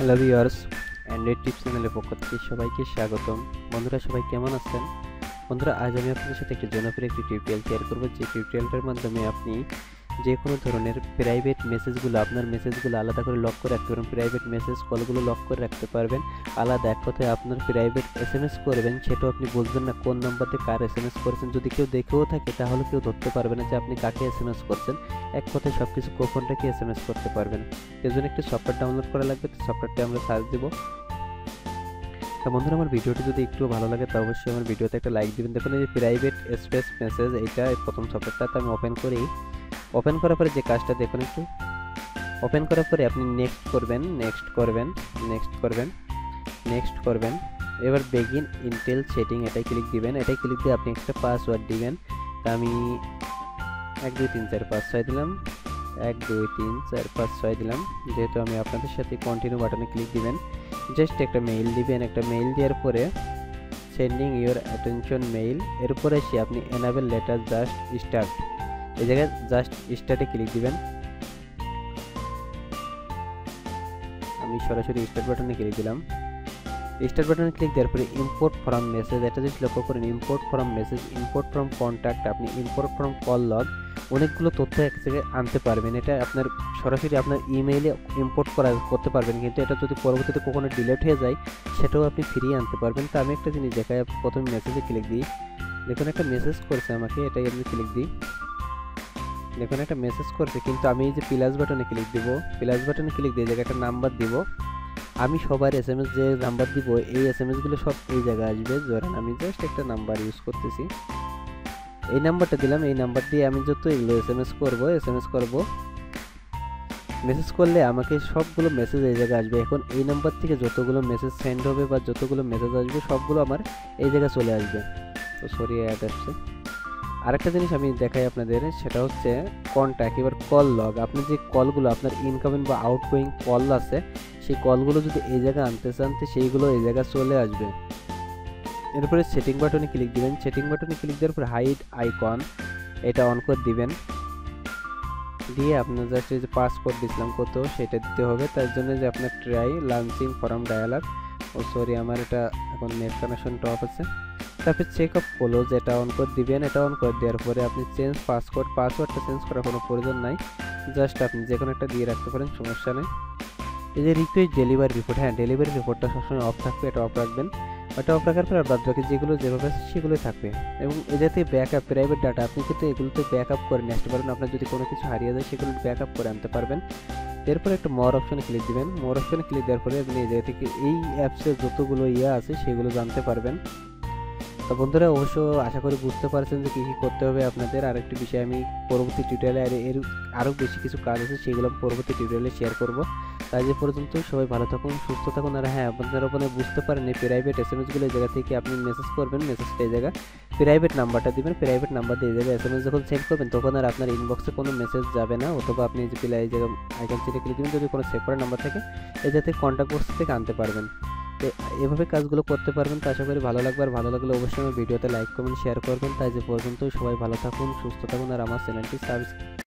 Hello viewers, Android tips চ্যানেলের পক্ষ থেকে সবাইকে স্বাগতম। বন্ধুরা সবাই কেমন আছেন? বন্ধুরা আজ আমি আপনাদের সাথে একটি জনপ্রিয় একটি টিউটোরিয়াল শেয়ার করব, যে টিউটোরিয়ালটার মাধ্যমে আপনি যে কোনো ধরনের প্রাইভেট মেসেজগুলো, আপনার মেসেজগুলো আলাদা করে লক করে রাখতে পারবেন। প্রাইভেট মেসেজ কলগুলো লক করে রাখতে পারবেন আলাদা। এক কথায় আপনার প্রাইভেট এসএমএস করবেন, সেটাও আপনি বুঝবেন না কোন নাম্বার দিয়ে কার এসএমএস করেছেন। যদি কেউ দেখেও থাকে তাহলে কেউ ধরতে পারবে না যে আপনি কাকে এসএমএস করছেন। এক কথায় সব কিছু গোপন রেখে এসএমএস করতে পারবেন। এর জন্য একটি সফটওয়্যার ডাউনলোড করা লাগবে। তো সফটওয়্যারটি আমরা সার্চ দেব। তা বন্ধুরা, আমার ভিডিওটি যদি একটু ভালো লাগে তা অবশ্যই আমার ভিডিওতে একটা লাইক দিবেন। দেখুন এই যে প্রাইভেট স্পেস মেসেজ, এইটা প্রথম সফটওয়্যারটা আমি ওপেন করি। ওপেন করার পরে যে কাজটা দেখুন, একটু ওপেন করার পরে আপনি নেক্সট করবেন, নেক্সট করবেন, নেক্সট করবেন, নেক্সট করবেন। এবার বেগিন ইনটেল সেটিং, এটাই ক্লিক দিবেন। এটাই ক্লিক দিয়ে আপনি একটা পাসওয়ার্ড দিবেন। তা আমি 1 2 3 4 5 6 দিলাম, 1 2 3 4 5 6 দিলাম। যেহেতু আমি আপনাদের সাথে কন্টিনিউ বাটনে ক্লিক দিবেন, জাস্ট একটা মেইল দিবেন। একটা মেইল দেওয়ার পরে সেন্ডিং ইউর অ্যাটেনশন মেইল, এর উপরে এসে আপনি এনাবেল লেটার জাস্ট স্টার্ট, এই জায়গায় জাস্ট স্টার্টে ক্লিক দিবেন। আমি সরাসরি স্টার্ট বাটনে ক্লিক দিলাম। স্টার্ট বাটনে ক্লিক দেওয়ার পরে ইম্পোর্ট ফ্রম মেসেজ, এটা যদি লক্ষ্য করেন, import from message, import from contact, আপনি ইম্পোর্ট ফ্রম কল লগ, অনেকগুলো তথ্য এক জায়গায় আনতে পারবেন। এটা আপনার সরাসরি আপনার ইমেইলে ইম্পোর্ট করতে পারবেন, কিন্তু এটা যদি পরবর্তীতে কখনো ডিলিট হয়ে যায় সেটাও আপনি ফিরিয়ে আনতে পারবেন। তো আমি একটা জিনিস দেখাই, প্রথমে মেসেজে ক্লিক দিই। দেখুন একটা মেসেজ করছে আমাকে, এটাই আমি ক্লিক দিই। দেখুন একটা মেসেজ করছে, কিন্তু আমি এই যে প্লাস বাটনে ক্লিক দিব, প্লাস বাটনে ক্লিক দিয়ে জায়গায় একটা নাম্বার দিব। আমি সবার এসএমএস যে নাম্বার দিব, এই এসএমএসগুলো সব এই জায়গায় আসবে। ধরেন আমি জাস্ট একটা নাম্বার ইউজ করতেছি, এই নাম্বারটা দিলাম। এই নাম্বার দিয়ে আমি যত এগুলো এসএমএস করব, মেসেজ করলে আমাকে সবগুলো মেসেজ এই জায়গায় আসবে। এখন এই নাম্বার থেকে যতগুলো মেসেজ সেন্ড হবে বা যতগুলো মেসেজ আসবে সবগুলো আমার এই জায়গায় চলে আসবে। তো সরি, অ্যাড আসছে। আরেকটা জিনিস আমি দেখাই আপনাদের, সেটা হচ্ছে কন্ট্যাক্ট। এবার কল লগ, আপনি যে কলগুলো আপনার ইনকামিং বা আউটগোয়িং কল আছে, সেই কলগুলো যদি এই জায়গায় আনতে চান তো সেইগুলো এই জায়গায় চলে আসবে। এরপরে সেটিং বাটনে ক্লিক দিবেন। সেটিং বাটনে ক্লিক দেওয়ার পর হাইড আইকন, এটা অন করে দিবেন। দিয়ে আপনার জাস্ট এই যে পাসওয়ার্ড দিছিলাম কত, সেটা দিতে হবে। তার জন্য যে আপনার ট্রাই লঞ্চিং ফরম ডায়ালগ, ও সরি আমার এটা এখন নেট কানেকশনটা অফ আছে। তারপর চেক আপ ক্লোজ, এটা অন করে দিবেন। এটা অন করে দেওয়ার পরে আপনি চেঞ্জ পাসওয়ার্ড, পাসওয়ার্ডটা চেঞ্জ করার কোনো প্রয়োজন নাই, জাস্ট আপনি যে কোনো একটা দিয়ে রাখতে পারেন, সমস্যা নেই। এই যে রিকোয়েস্ট ডেলিভারি রিপোর্ট, হ্যাঁ ডেলিভারি রিপোর্টটা সবসময় অফ থাকবে, এটা অফ রাখবেন। ওটা অফ রাখার পর বাদ বাকি যেগুলো যেভাবে আছে সেগুলোই থাকবে। এবং এটাতে ব্যাকআপ প্রাইভেট ডাটা, আপনি কিন্তু এগুলোতে ব্যাকআপ করে নিয়ে আসতে পারবেন। আপনার যদি কোনো কিছু হারিয়ে যায় সেগুলো ব্যাকআপ করে আনতে পারবেন। এরপর একটা মোর অপশনে ক্লিক দিবেন। মোর অপশনে ক্লিক দেওয়ার পরে আপনি এই জায়গা থেকে এই অ্যাপসের যতগুলো আছে সেগুলো জানতে পারবেন। তো বন্ধুরা অবশ্য আশা করি বুঝতে পারছেন যে কী কী করতে হবে আপনাদের। আরেকটি বিষয় আমি পরবর্তী টিউটোরিয়ালে এর আরও বেশি কিছু কাজ আছে, সেগুলো আমি পরবর্তী টিউটোরিয়ালে শেয়ার করব। তাই যে পর্যন্ত সবাই ভালো থাকুন, সুস্থ থাকুন। আর হ্যাঁ, আপনারা ওখানে বুঝতে পারেন এই প্রাইভেট এসএমএসগুলো এই জায়গা থেকে আপনি মেসেজ করবেন, মেসেজটা এই জায়গায় প্রাইভেট নাম্বারটা দিবেন। প্রাইভেট নাম্বার দিয়ে এই জায়গায় এসএমএস যখন সেভ করবেন তখন আর আপনার ইনবক্সে কোনো মেসেজ যাবে না। অথবা আপনি যে এই জায়গায় আইকন চিনে ক্লিক দিবেন, যদি কোনো সেভ করা নাম্বার থাকে এই জায়গা থেকে কন্ট্যাক্ট বক্স থেকে আনতে পারবেন। তো এভাবে কাজগুলো করতে পারবেন। তো আশা করি ভালো লাগবে। আর ভালো লাগলে অবশ্যই আমার ভিডিওতে লাইক কমেন্ট শেয়ার করবেন। তাই যে পর্যন্ত সবাই ভালো থাকুন, সুস্থ থাকুন, আর আমার চ্যানেলটি সাবস্ক্রাইব